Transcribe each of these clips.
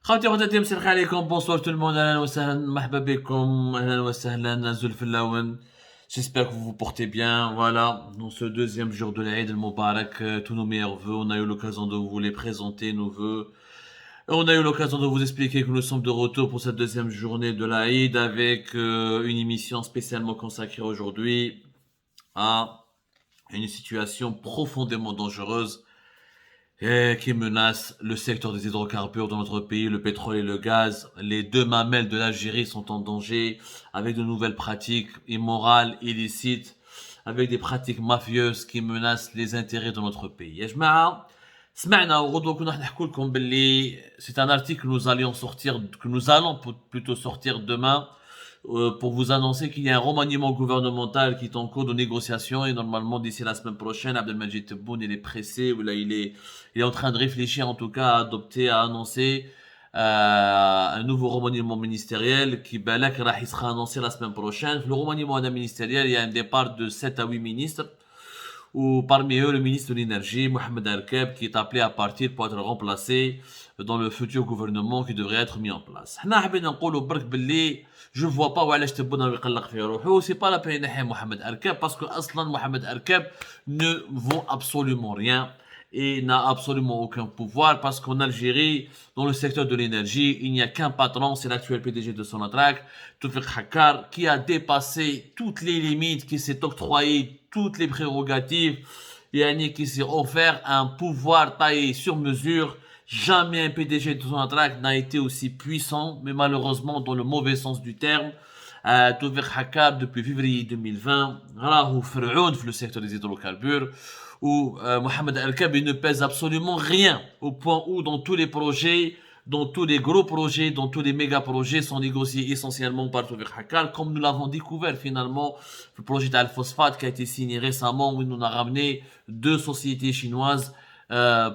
خوتي خواتاتي مساء الخير عليكم بونسوار tout le monde اهلا وسهلا مرحبا بكم اهلا وسهلا زلف اللون. J'espère que vous vous portez bien. Voilà, dans ce deuxième jour de l'Aïd al-Mubarak, tous nos meilleurs vœux. On a eu l'occasion de vous les présenter, nos vœux. On a eu l'occasion de vous expliquer que nous sommes de retour pour cette deuxième journée de l'Aïd avec une émission spécialement consacrée aujourd'hui à une situation profondément dangereuse qui menace le secteur des hydrocarbures dans notre pays, le pétrole et le gaz. Les deux mamelles de l'Algérie sont en danger avec de nouvelles pratiques immorales, illicites, avec des pratiques mafieuses qui menacent les intérêts de notre pays. يا جماعة سمعنا وغدوة كنا نحكوا لكم باللي c'est un article que nous allons plutôt sortir demain pour vous annoncer qu'il y a un remaniement gouvernemental qui est en cours de négociation et normalement d'ici la semaine prochaine, Abdelmajid Tebboune il est pressé ou là il est en train de réfléchir en tout cas à adopter, à annoncer un nouveau remaniement ministériel qui il sera annoncé la semaine prochaine. Le remaniement ministériel, il y a un départ de 7 à 8 ministres ou parmi eux le ministre de l'énergie, Mohamed Arkeb, qui est appelé à partir pour être remplacé dans le futur gouvernement qui devrait être mis en place. حنا حابين نقولوا برك باللي je vois pas وعلاش تبونا يقلق في روحه. C'est pas la peine نحي Mohamed Arkeb parce que اصلا Mohamed Arkeb ne vaut absolument rien et n'a absolument aucun pouvoir parce qu'en Algérie, dans le secteur de l'énergie, il n'y a qu'un patron, c'est l'actuel PDG de Sonatrach, Toufik Hakkar, qui a dépassé toutes les limites, qui s'est octroyé toutes les prérogatives, et qui s'est offert un pouvoir taillé sur mesure. Jamais un PDG de Sonatrach n'a été aussi puissant, mais malheureusement dans le mauvais sens du terme. Toufik Hakkar, depuis février 2020, راهو فرعون في le secteur des hydrocarbures, où Mohamed Al-Kab ne pèse absolument rien, au point où dans tous les projets, dans tous les gros projets, dans tous les méga projets sont négociés essentiellement par Toufik Hakkar, comme nous l'avons découvert finalement, le projet d'Al-Phosphate qui a été signé récemment, où il nous a ramené deux sociétés chinoises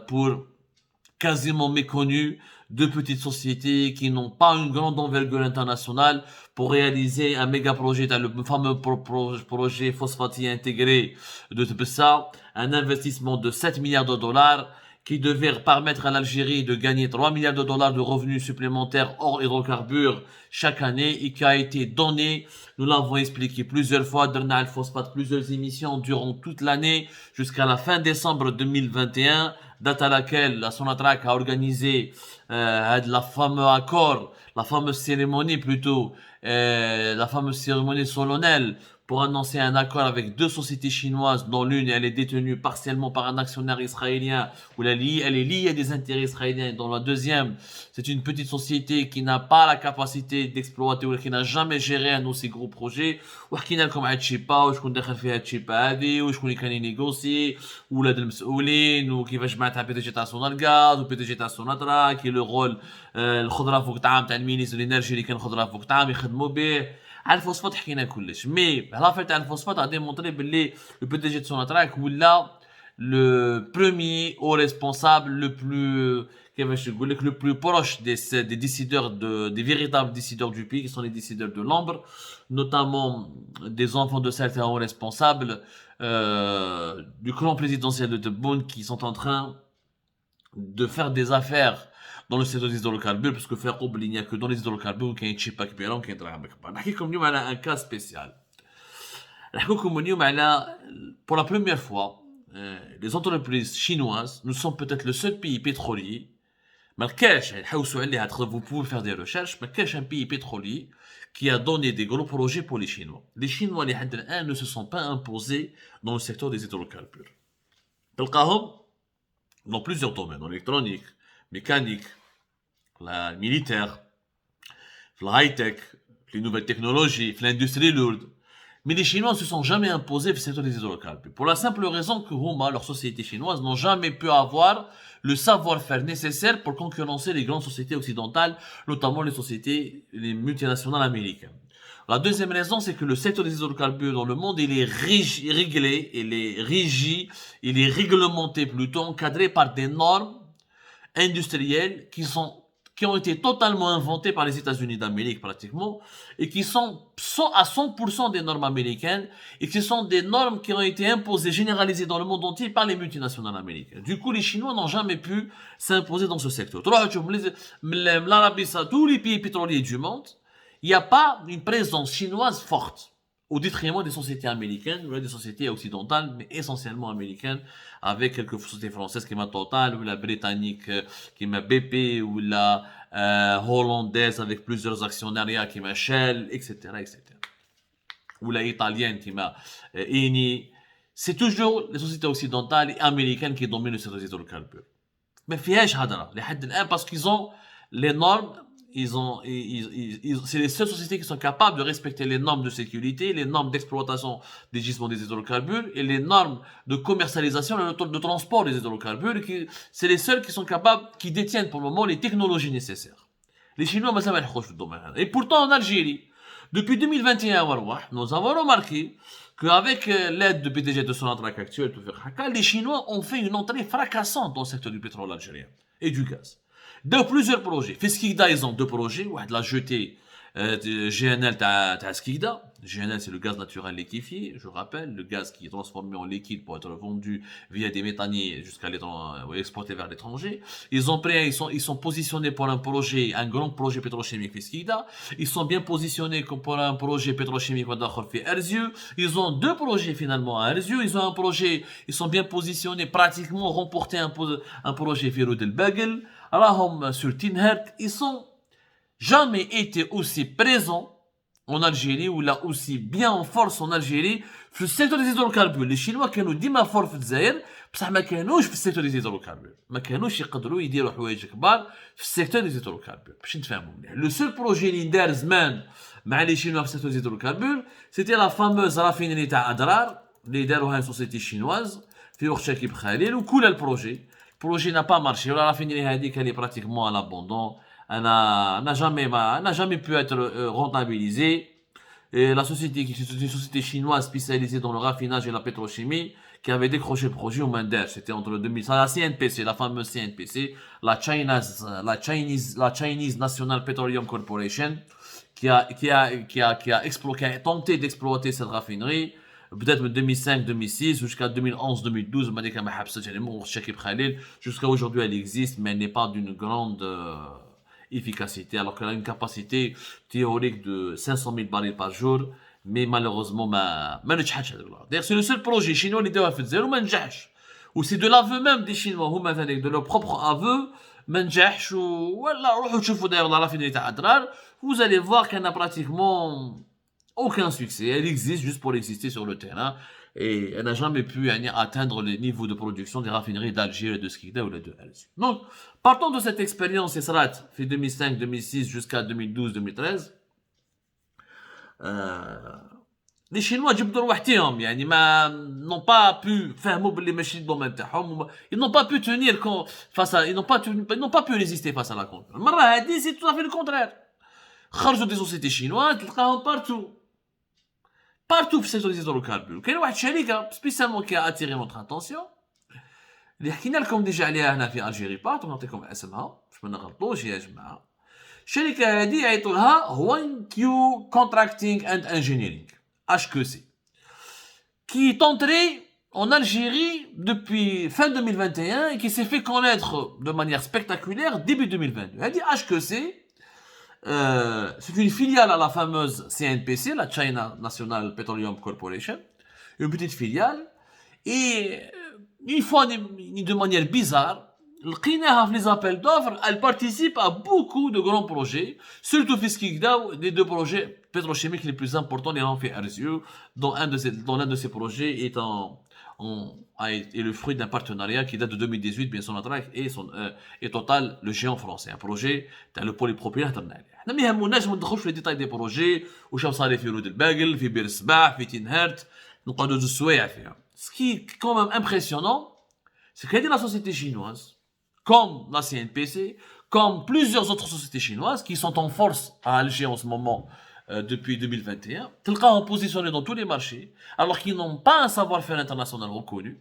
pour quasiment méconnues, deux petites sociétés qui n'ont pas une grande envergure internationale pour réaliser un méga projet dans le fameux projet phosphatier intégré de Tbessa, un investissement de 7 milliards de dollars qui devait permettre à l'Algérie de gagner 3 milliards de dollars de revenus supplémentaires hors hydrocarbures chaque année et qui a été donné, nous l'avons expliqué plusieurs fois, Derna al-Phosphate, plusieurs émissions durant toute l'année jusqu'à la fin décembre 2021, date à laquelle la Sonatrach a organisé la fameuse cérémonie plutôt, la fameuse cérémonie solennelle pour annoncer un accord avec deux sociétés chinoises dont l'une elle est détenue partiellement par un actionnaire israélien où elle est liée à des intérêts israéliens et dont la deuxième c'est une petite société qui n'a pas la capacité d'exploiter ou qui n'a jamais géré un aussi gros projet. وحكينا لكم على تشيبا وشكون داخل فيها تشيبا هذه وشكون اللي كان ينيغوسي ولاد المسؤولين وكيفاش جمعتها بي دي جي تاع سونارغاز وبي دي جي تاع سوناترا كي لو رول الخضره فوق طعام تاع المينيستر الانرجي اللي كان خضره فوق طعام يخدموا به. على الفوسفات حكينا كلش مي على فات تاع الفوسفات غادي مونطري باللي لو بي دي جي سوناتراك ولا le premier au responsable le plus كيفاش نقول لك le plus proche des décideurs des véritables décideurs du pays qui sont les décideurs de l'ombre, notamment des enfants de certains hauts responsables du clan présidentiel de Tebboune qui sont en train de faire des affaires dans le secteur des hydrocarbures, parce que faire oublier il n'y a que dans les hydrocarbures qu'il y a une chipa كبيره وكاين دراهم كبار. نحكيكم اليوم على un cas spécial. نحكيكم اليوم على pour la première fois les entreprises chinoises, nous sommes peut-être le seul pays pétrolier, ما كاش حوسوا عليها vous pouvez faire des recherches, ما كاش un pays pétrolier qui a donné des gros projets pour les Chinois. Les Chinois les حد الآن ne se sont pas imposés dans le secteur des hydrocarbures. تلقاهم dans plusieurs domaines, dans l'électronique, mécanique, la militaire, la high-tech, les nouvelles technologies, l'industrie lourde. Mais les Chinois ne se sont jamais imposés dans le secteur des hydrocarbures. Pour la simple raison que Huma, leurs sociétés chinoises, n'ont jamais pu avoir le savoir-faire nécessaire pour concurrencer les grandes sociétés occidentales, notamment les multinationales américaines. La deuxième raison, c'est que le secteur des hydrocarbures dans le monde, il est réglé, il est régi, il est réglementé plutôt, encadré par des normes industrielles qui sont qui ont été totalement inventées par les États-Unis d'Amérique pratiquement, et qui sont à 100% des normes américaines, et qui sont des normes qui ont été imposées, généralisées dans le monde entier par les multinationales américaines. Du coup, les Chinois n'ont jamais pu s'imposer dans ce secteur. L'Arabie Saoudite, tous les pays pétroliers du monde, il n'y a pas une présence chinoise forte, au détriment des sociétés américaines, ou des sociétés occidentales, mais essentiellement américaines, avec quelques sociétés françaises qui m'a Total, ou la britannique qui m'a BP, ou la hollandaise avec plusieurs actionnariats qui m'a Shell, etc., etc. Ou la italienne qui m'a Eni. C'est toujours les sociétés occidentales et américaines qui dominent le secteur des hydrocarbures. ما فيهاش هضره لحد الان parce qu'ils ont les normes c'est les seules sociétés qui sont capables de respecter les normes de sécurité, les normes d'exploitation des gisements des hydrocarbures et les normes de commercialisation et de transport des hydrocarbures. C'est les seuls qui sont capables, qui détiennent pour le moment les technologies nécessaires. Les Chinois, ما يلحقوش في الدومين. Et pourtant en Algérie, depuis 2021, nous avons remarqué qu'avec l'aide de PDG de Sonatrach actuel, les Chinois ont fait une entrée fracassante dans le secteur du pétrole algérien et du gaz. Dans plusieurs projets. Fiskida, ils ont deux projets. Ouad la jetée GNL t'as Skida. GNL, c'est le gaz naturel liquéfié. Je rappelle, le gaz qui est transformé en liquide pour être vendu via des méthaniers jusqu'à exporté vers l'étranger. Ils sont positionnés pour un projet, un grand projet pétrochimique Fiskida. Ils sont bien positionnés pour un projet pétrochimique fait Erzieux. Ils ont deux projets finalement à Erzieux. Ils sont bien positionnés, pratiquement remporté un projet Firoud El Bagel. Alors, sur Tinhert, ils sont jamais été aussi présents en Algérie ou là aussi bien en force en Algérie في السيكتور des hydrocarbures. Les Chinois كانوا ديما فور في الجزائر بصح ما كانوش في السيكتور des hydrocarbures. ما كانوش يقدروا يديروا حوايج كبار في السيكتور des hydrocarbures. باش نتفاهموا مليح. Le seul projet اللي دار زمان مع les Chinois في السيكتور des hydrocarbures, c'était la fameuse raffinerie تاع أدرار اللي داروها une société chinoise في وقت شاكيب خليل وكل البروجي. Le projet n'a pas marché. La raffinerie elle est pratiquement à l'abandon. Elle n'a jamais pu être rentabilisée. Et la société, qui est une société chinoise spécialisée dans le raffinage et la pétrochimie, qui avait décroché le projet au Mender. C'était entre le 2000, la CNPC, la fameuse CNPC, la Chinese National Petroleum Corporation, qui a tenté d'exploiter cette raffinerie. Peut-être 2005-2006 jusqu'à 2011-2012 jusqu'à aujourd'hui elle existe mais elle n'est pas d'une grande efficacité alors qu'elle a une capacité théorique de 500 000 barils par jour mais malheureusement ما نجحش هذاك الوقت. D'ailleurs c'est le seul projet chinois اللي داوها في الجزائر وما نجحش وسي de l'aveu même des Chinois هما ذلك de leur propre aveu ما نجحش ولا روحوا تشوفوا d'ailleurs la raffinerie تاع أدرار vous allez voir qu'elle n'a pratiquement aucun succès. Elle existe juste pour exister sur le terrain et elle n'a jamais pu atteindre les niveaux de production des raffineries d'Alger et de Skikda ou de Alger. Donc, partons de cette expérience Esrat, fait 2005-2006 jusqu'à 2012-2013. Les Chinois جبدوا روحتهم يعني ما n'ont pas pu فهموا باللي ماشي الدومين تاعهم ils n'ont pas pu tenir face à ils n'ont pas pu résister face à la concurrence. المرة هذه c'est tout à fait le contraire. خرجوا des sociétés chinoises تلقاهم partout في السيكتور ديال الهيدروكاربور. كاين واحد الشركه سبيسيالمون كي اتيري نوتر اتونسيون اللي حكينا لكم ديجا عليها هنا في الجيري بارت ونعطيكم اسمها باش ما نغلطوش يا جماعه. الشركه هذه يعيطوا لها هوان كيو كونتراكتينغ اند انجينيرينغ HQC qui est entré en Algérie depuis fin 2021 et qui s'est fait connaître de manière spectaculaire début 2022. Elle dit HQC, c'est une filiale à la fameuse CNPC, la China National Petroleum Corporation, une petite filiale, et une fois de manière bizarre, les appels d'offres, elle participe à beaucoup de grands projets, surtout les deux projets pétrochimiques les plus importants, les fait Erzieux, dont l'un de ces projets est le fruit d'un partenariat qui date de 2018 bien Sonatrach et Total, le géant français, un projet dans le polypropylène international. احنا ما يهموناش ما ندخلوش في ديتاي دي بروجي واش صار في رود الباقل في بير الصباح في تينهرت نقعدوا زوج سوايع فيها. Ce qui est quand même impressionnant, c'est que la société chinoise, comme la CNPC, comme plusieurs autres sociétés chinoises qui sont en force à Alger en ce moment depuis 2021, تلقاهم positionnés dans tous les marchés alors qu'ils n'ont pas un savoir-faire international reconnu.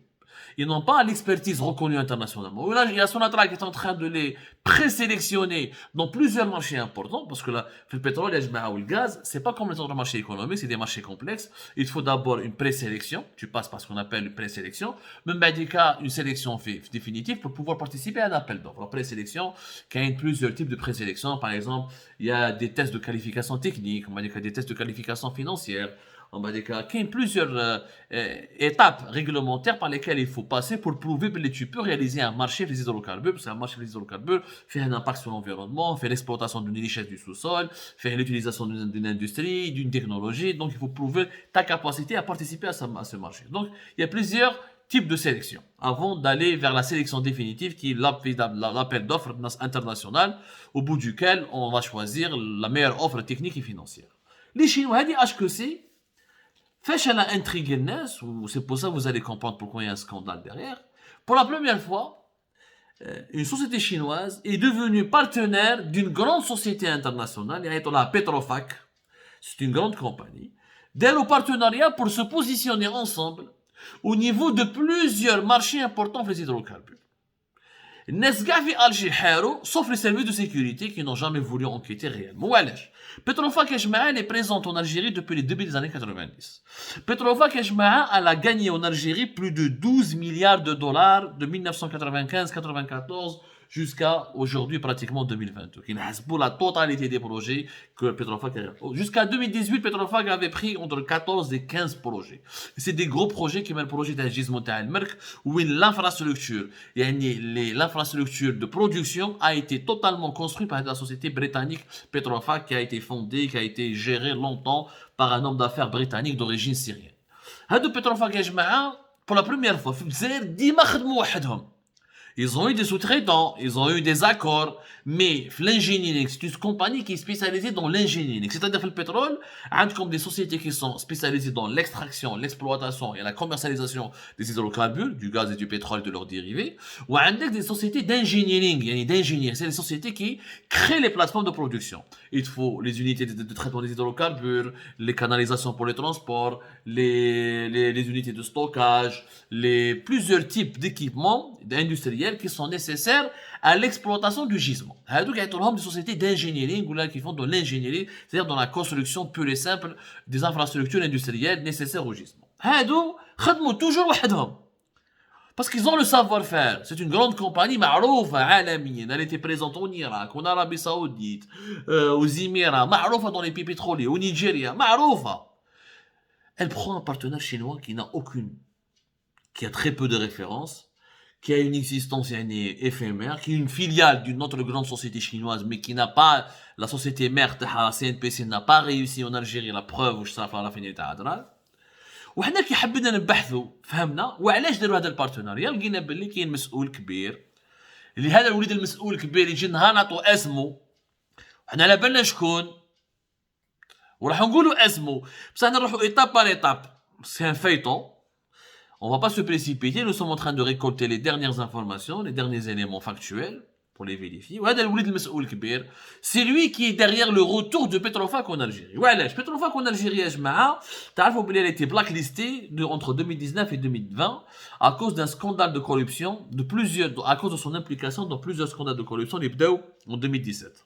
Ils n'ont pas l'expertise reconnue internationalement. Là, il y a Sonatrach qui est en train de les présélectionner dans plusieurs marchés importants, parce que là, le pétrole, ou le gaz, c'est pas comme les autres marchés économiques, c'est des marchés complexes. Il faut d'abord une présélection. Tu passes par ce qu'on appelle une présélection. Même dans des cas, une sélection définitive pour pouvoir participer à un appel d'offres. La présélection, il y a plusieurs types de présélection. Par exemple, il y a des tests de qualification technique, on va dire des tests de qualification financière. On va dire qu'il y a plusieurs étapes réglementaires par lesquelles il faut passer pour prouver que tu peux réaliser un marché des hydrocarbures, parce qu'un marché des hydrocarbures fait un impact sur l'environnement, fait l'exploitation d'une richesse du sous-sol, fait l'utilisation d'une industrie, d'une technologie. Donc il faut prouver ta capacité à participer à ce marché. Donc il y a plusieurs types de sélection avant d'aller vers la sélection définitive qui est l'appel d'offres international au bout duquel on va choisir la meilleure offre technique et financière. Les Chinois, dit HEC, fait elle a intrigué le NAS, ou c'est pour ça que vous allez comprendre pourquoi il y a un scandale derrière. Pour la première fois, une société chinoise est devenue partenaire d'une grande société internationale, il y a la Petrofac, c'est une grande compagnie, d'aller au partenariat pour se positionner ensemble au niveau de plusieurs marchés importants pour les hydrocarbures. الناس كاع في الجي حاروا sauf les services de sécurité qui n'ont jamais voulu enquêter réellement. وعلاش؟ Petrofac يا جماعه elle est présente en Algérie depuis les début des années 90. Petrofac يا جماعه elle a gagné en Algérie plus de 12 milliards de dollars de 1995-94 jusqu'à aujourd'hui pratiquement 2022. Qui pour la totalité des projets que Petrofac a. Jusqu'à 2018, Petrofac avait pris entre 14 et 15 projets. C'est des gros projets qui sont le projet d'un gisement de Merck où l'infrastructure, l'infrastructure de production a été totalement construite par la société britannique Petrofac qui a été fondée, qui a été gérée longtemps par un homme d'affaires britannique d'origine syrienne. هادو Petrofac يا جماعة pour la première fois في الجزائر ديما خدموا وحدهم. Ils ont eu des sous-traitants, ils ont eu des accords, mais l'engineering, c'est une compagnie qui est spécialisée dans l'engineering. C'est-à-dire que le pétrole, comme des sociétés qui sont spécialisées dans l'extraction, l'exploitation et la commercialisation des hydrocarbures, du gaz et du pétrole et de leurs dérivés, ou des sociétés d'engineering, c'est les sociétés qui créent les plateformes de production. Il faut les unités de traitement des hydrocarbures, les canalisations pour les transports, les unités de stockage, plusieurs types d'équipements industriels qui sont nécessaires à l'exploitation du gisement. هادوك يعطولهم des sociétés d'engineering ou là qui font de l'ingénierie, c'est-à-dire dans la construction pure et simple des infrastructures industrielles nécessaires au gisement. هادو خدموا toujours وحدهم. Parce qu'ils ont le savoir-faire. C'est une grande compagnie معروفة عالميا. Elle était présente au Irak, en Arabie Saoudite, aux Émirats, معروفة dans les pays pétroliers, au Nigeria, معروفة. Elle prend un partenaire chinois qui a très peu de références, qui a une existence éphémère, qui est une filiale d'une autre grande société chinoise, mais qui n'a pas, la société mère, CNPC, n'a pas réussi en Algérie, la preuve, je sais pas, la fin de l'Adral. وحنا كي حبينا نبحثوا فهمنا وعلاش داروا هذا البارتناريا لقينا باللي كاين مسؤول كبير اللي هذا الوليد المسؤول الكبير يجي نهار نعطوا اسمه وحنا على بالنا شكون وراح نقولوا اسمه بصح نروحوا ايتاب بار ايتاب سي ان فيتون. On va pas se précipiter, nous sommes en train de récolter les dernières informations, les derniers éléments factuels pour les vérifier. C'est lui qui est derrière le retour de Petrofac en Algérie. Petrofac en Algérie, elle a été blacklistée entre 2019 et 2020 à cause d'un scandale de corruption, à cause de son implication dans plusieurs scandales de corruption, les BDAO en 2017.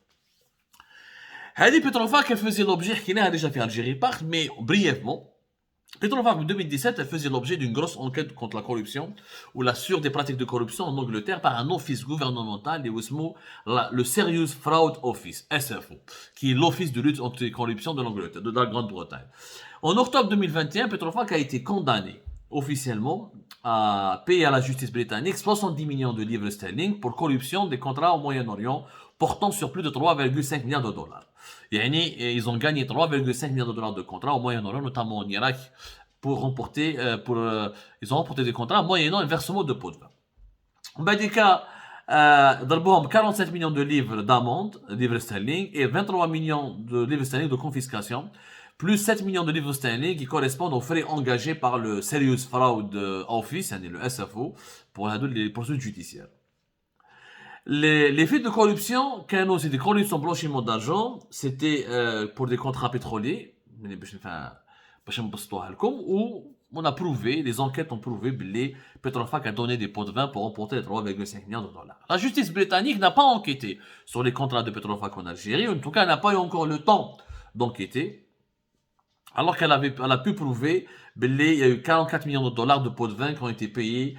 Petrofac, elle faisait l'objet, qui n'a déjà fait Algérie part, mais brièvement. Petrofac en 2017, elle faisait l'objet d'une grosse enquête contre la corruption ou la sûre des pratiques de corruption en Angleterre par un office gouvernemental, le Serious Fraud Office, SFO, qui est l'office de lutte anti-corruption de l'Angleterre, de la Grande-Bretagne. En octobre 2021, Petrofac a été condamné officiellement à payer à la justice britannique 70 millions de livres sterling pour corruption des contrats au Moyen-Orient portant sur plus de 3,5 milliards de dollars. Ils ont gagné 3,5 milliards de dollars de contrats au Moyen-Orient, notamment en Irak, ils ont remporté des contrats moyennant un versement de pots de vin. En bas des cas, 47 millions de livres d'amende, livres sterling, et 23 millions de livres sterling de confiscation, plus 7 millions de livres sterling qui correspondent aux frais engagés par le Serious Fraud Office, le SFO, pour les poursuites judiciaires. Les faits de corruption, c'est des corruptions blanchiment d'argent, c'était pour des contrats pétroliers, ou on a prouvé, les enquêtes ont prouvé que Petrofac a donné des pots de vin pour remporter les 3,5 milliards de dollars. La justice britannique n'a pas enquêté sur les contrats de Petrofac en Algérie, en tout cas, elle n'a pas eu encore le temps d'enquêter, alors qu'elle a pu prouver qu'il y a eu 44 millions de dollars de pots de vin qui ont été payés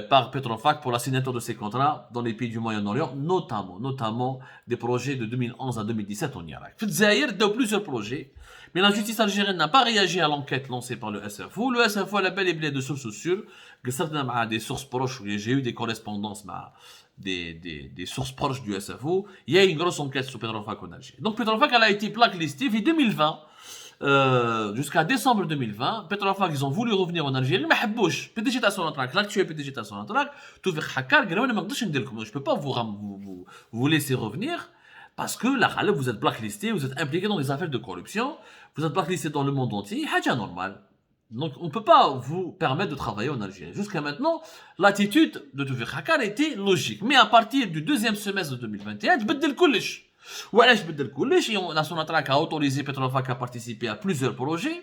par Petrofac pour la signature de ces contrats dans les pays du Moyen-Orient, notamment des projets de 2011 à 2017 en Irak. Il y a plusieurs projets, mais la justice algérienne n'a pas réagi à l'enquête lancée par le SFO. Le SFO a bel et bien de sources sûres, que certaines des sources proches, j'ai eu des correspondances des sources proches du SFO. Il y a une grosse enquête sur Petrofac en Algérie. Donc Petrofac elle a été blacklisté en 2020. Jusqu'à décembre 2020, Petrofac, ils ont voulu revenir en Algérie, mais حبوش. PDG تاع Sonatrach, l'actuel PDG تاع Sonatrach, توفيق حكار, قالوا لنا ما نقدرش نديركم, je peux pas vous laisser revenir parce que là, vous êtes blacklisté, vous êtes impliqué dans des affaires de corruption, vous êtes blacklisté dans le monde entier, حاجة normale. Donc on ne peut pas vous permettre de travailler en Algérie. Jusqu'à maintenant, l'attitude de Toufiq Hakar était logique, mais à partir du deuxième semestre de 2021, تبدل كلش. وعلاش بدل كلش لا سوناتراك a autorisé Petrofac à participer à plusieurs projets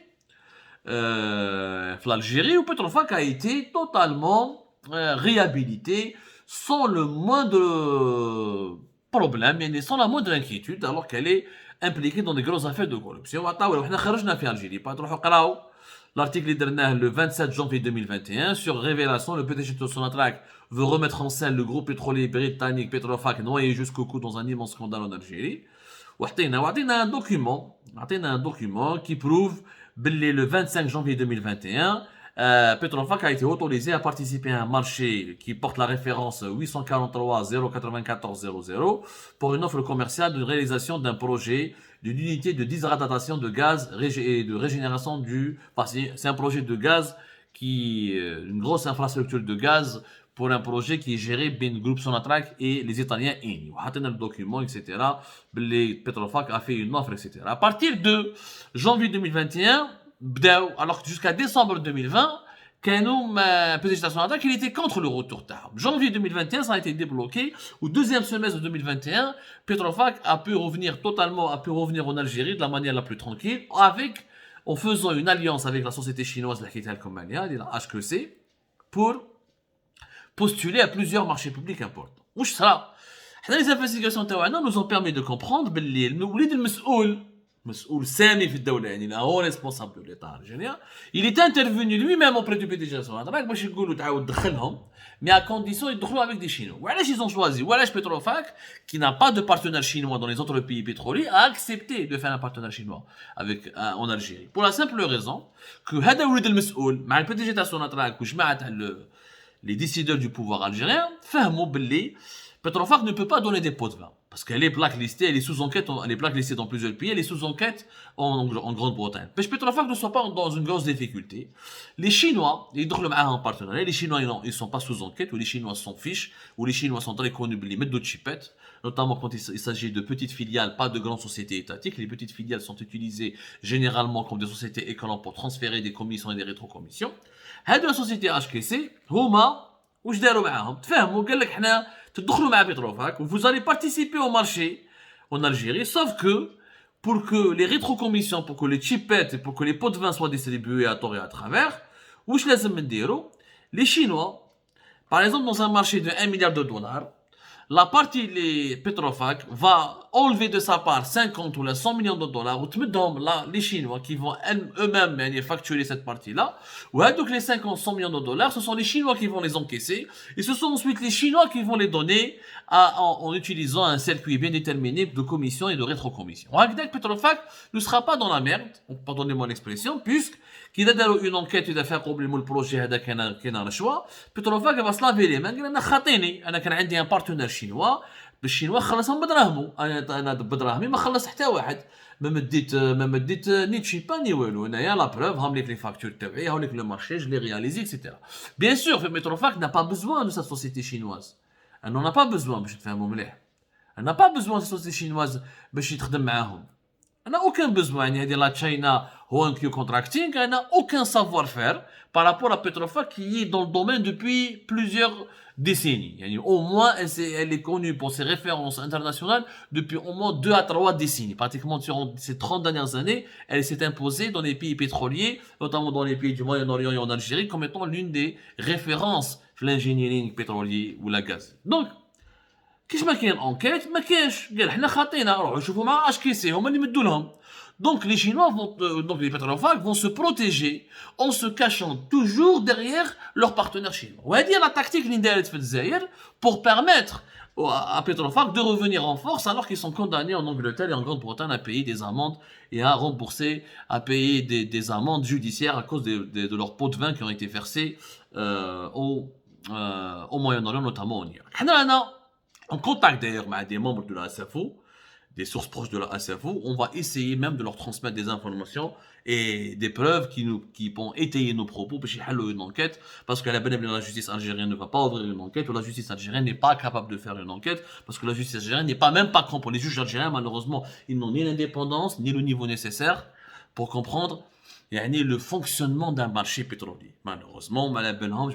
en Algérie où Petrofac a été totalement réhabilité sans le moindre problème يعني sans la moindre inquiétude alors qu'elle est impliquée dans des grosses affaires de corruption. وحنا خرجنا في Algérie تروحوا قراو l'article اللي درناه le 27 janvier 2021 sur révélation le PDG de Sonatrach veut remettre en scène le groupe pétrolier britannique Petrofac noyé jusqu'au cou dans un immense scandale en Algérie. وعطينا un document qui prouve que le 25 janvier 2021 Petrofac a été autorisé à participer à un marché qui porte la référence 843 094 00 pour une offre commerciale de réalisation d'un projet d'une unité de déshydratation de gaz et de régénération c'est un projet de gaz une grosse infrastructure de gaz pour un projet qui est géré par le groupe Sonatrach et les Italiens Eni. On a le document, etc. Petrofac a fait une offre, etc. À partir de janvier 2021, alors jusqu'à décembre 2020, PDG Sonatrach, il était contre le retour tard. Janvier 2021, ça a été débloqué. Au deuxième semestre de 2021, Petrofac a pu revenir en Algérie de la manière la plus tranquille, en faisant une alliance avec la société chinoise, la HKC, pour postuler à plusieurs marchés publics importants. واش صرا حنا les investigations تاعنا nous ont permis de comprendre باللي الوليد مسؤول سامي في الدوله يعني هو responsable de l'état algérien il est intervenu lui-même auprès du PDG Sonatrach باش يقولوا تعاود دخلهم mais à condition يدخلوا avec des chinois. وعلاش ils ont choisi وعلاش Petrofac qui n'a pas de partenaire chinois dans les autres pays pétroliers a accepté de faire un partenaire chinois en Algérie pour la simple raison que هذا الوليد المسؤول مع البي تاع Sonatrach وجماعه تاع les décideurs du pouvoir algérien فهموا باللي Petrofac ne peut pas donner des pots de vin parce qu'elle est blacklistée, elle est sous enquête, elle est blacklistée dans plusieurs pays, elle est sous enquête en Grande-Bretagne. Mais Petrofac ne soit pas dans une grosse difficulté. Les Chinois, ils doivent en partenariat, les Chinois ils sont pas sous enquête, ou les Chinois s'en fichent, ou les Chinois sont très connus, ils mettent d'autres chipettes, notamment quand il s'agit de petites filiales, pas de grandes sociétés étatiques. Les petites filiales sont utilisées généralement comme des sociétés économiques pour transférer des commissions et des rétrocommissions. هذه السوسيتي HKC هما واش داروا معاهم تفاهموا قال لك حنا تدخلوا مع Petrofac vous allez participer au marché en Algérie sauf que pour que les rétrocommissions pour que les chipettes et pour que les pots de vin soient distribués à tort et à travers واش لازم نديروا les Chinois par exemple dans un marché de 1 milliard de dollars la partie les Petrofac va enlever de sa part 50 ou 100 millions de dollars ou les Chinois qui vont eux-mêmes facturer cette partie-là ou donc les 50-100 millions de dollars ce sont les Chinois qui vont les encaisser et ce sont ensuite les Chinois qui vont les donner en utilisant un circuit bien déterminé de commission et de rétrocommission. Petrofac ne sera pas dans la merde, pardonnez-moi l'expression, puisque qu'il a une enquête il a fait problème le projet هذا كان رشوه Petrofac va se laver les mains قال انا خاطيني انا كان عندي un partenaire chinois بالشينوا خلصهم بدراهمو انا بدراهمي ما خلص حتى واحد ما مديت ني تشيبا ني والو انايا لا بروف هم ليك لي فاكتور تاعي هاو ليك لو مارشي جو لي رياليزي etc. Bien sûr Petrofac n'a pas besoin de sa société chinoise, elle n'en a pas besoin باش تفهموا مليح, elle n'a pas besoin de sa société chinoise باش يتخدم معاهم, elle n'a aucun besoin يعني هذه لا تشاينا ONQ Contracting n'a aucun savoir-faire par rapport à Petrofac qui est dans le domaine depuis plusieurs décennies. Au moins, elle est connue pour ses références internationales depuis au moins 2 à 3 décennies. Pratiquement durant ces 30 dernières années, elle s'est imposée dans les pays pétroliers, notamment dans les pays du Moyen-Orient et en Algérie, comme étant l'une des références de l'ingénierie pétrolier ou la gaz. Donc, كيش ما كاين انكيت ما كاينش قال حنا خاطينا روحوا شوفوا مع اش كيسي هما اللي مدوا لهم. Donc les Chinois vont, donc les pétroliers vont se protéger en se cachant toujours derrière leurs partenaires chinois. وهذه la tactique اللي دارت في الجزائر pour permettre à Petrofac de revenir en force alors qu'ils sont condamnés en Angleterre et en Grande-Bretagne à payer des amendes et à rembourser, à payer des amendes judiciaires à cause de leurs pots de vin qui ont été versés au Moyen-Orient, notamment en Irak. En contact d'ailleurs avec des membres de la SFO, des sources proches de la SFO, on va essayer même de leur transmettre des informations et des preuves qui vont étayer nos propos pour qu'ils une enquête, parce que la justice algérienne ne va pas ouvrir une enquête, ou la justice algérienne n'est pas capable de faire une enquête, parce que la justice algérienne n'est pas même pas compétente. Les juges algériens, malheureusement, ils n'ont ni l'indépendance, ni le niveau nécessaire pour comprendre le fonctionnement d'un marché pétrolier. Malheureusement,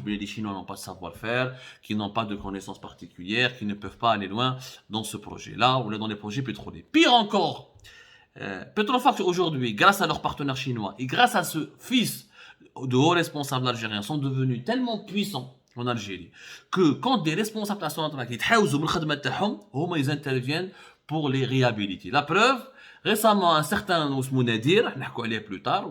les Chinois n'ont pas de savoir-faire, qui n'ont pas de connaissances particulières, qui ne peuvent pas aller loin dans ce projet-là ou dans les projets pétroliers. Pire encore, Petrofac aujourd'hui, grâce à leurs partenaires chinois et grâce à ce fils de hauts responsables algériens, sont devenus tellement puissants en Algérie que quand des responsables nationaux ils interviennent pour les réhabiliter. La preuve, récemment, un certain Ousmou Nadir, plus tard,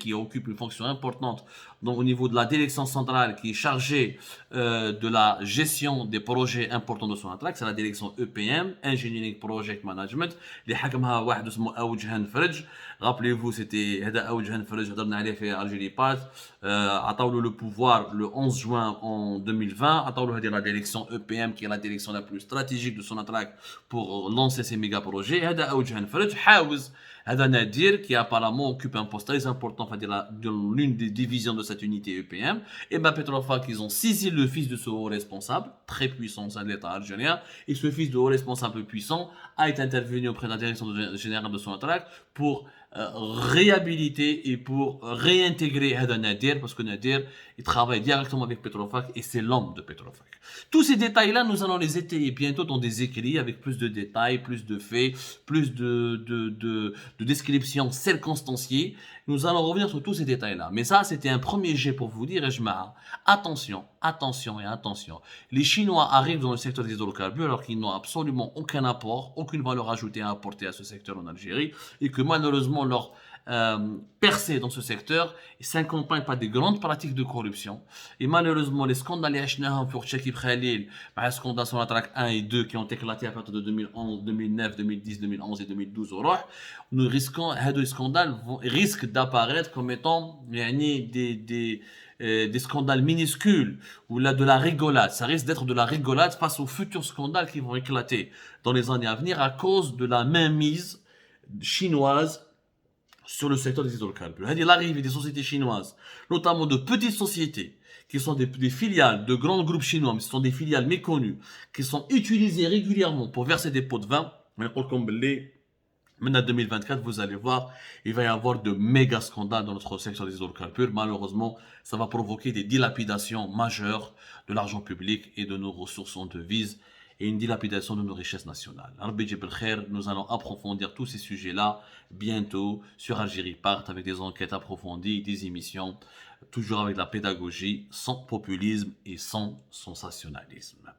qui occupe une fonction importante au niveau de la direction centrale, qui est chargée de la gestion des projets importants de son attraque, c'est la direction EPM, Engineering Project Management, les حكمها واحد اسمه أوجهان فرج. Rappelez-vous, c'était هذا أوجهان فرج هضرنا عليه في Algérie Pass, عطاولو le pouvoir le 11 juin en 2020, عطاولو هذه la direction EPM qui est la direction la plus stratégique de son attraque pour lancer ces méga projets. هذا أوجهان فرج حاوز هذا Nadir qui apparemment occupe un poste très important dans l'une des divisions de cette unité EPM. Et ben Petrofac, ils ont saisi le fils de ce haut responsable, très puissant au sein de l'État algérien, et ce fils de haut responsable puissant a été intervenu auprès de la direction générale de son attraque pour réhabiliter et pour réintégrer Hada Nadir, parce que Nadir, il travaille directement avec Petrofac et c'est l'homme de Petrofac. Tous ces détails-là, nous allons les étayer bientôt dans des écrits avec plus de détails, plus de faits, plus de descriptions circonstanciées. Nous allons revenir sur tous ces détails-là. Mais ça, c'était un premier jet pour vous dire, attention, attention et attention. Les Chinois arrivent dans le secteur des hydrocarbures alors qu'ils n'ont absolument aucun apport, aucune valeur ajoutée à apporter à ce secteur en Algérie et que malheureusement leur percée dans ce secteur s'accompagne par des grandes pratiques de corruption. Et malheureusement, les scandales pour Chekib Khalil, les scandales sur la traque 1 et 2 qui ont éclaté à partir de 2011, 2009, 2010, 2011 et 2012 au Roh, nous risquons, ces scandales risquent d'apparaître comme étant des scandales minuscules ou là de la rigolade. Ça risque d'être de la rigolade face aux futurs scandales qui vont éclater dans les années à venir à cause de la mainmise chinoise sur le secteur des hydrocarbures. L'arrivée des sociétés chinoises, notamment de petites sociétés, qui sont des filiales de grands groupes chinois, mais ce sont des filiales méconnues, qui sont utilisées régulièrement pour verser des pots de vin. Maintenant, 2024, vous allez voir, il va y avoir de méga scandales dans notre secteur des hydrocarbures. Malheureusement, ça va provoquer des dilapidations majeures de l'argent public et de nos ressources en devises et une dilapidation de nos richesses nationales. Nous allons approfondir tous ces sujets-là bientôt sur Algérie Part avec des enquêtes approfondies, des émissions, toujours avec la pédagogie, sans populisme et sans sensationnalisme.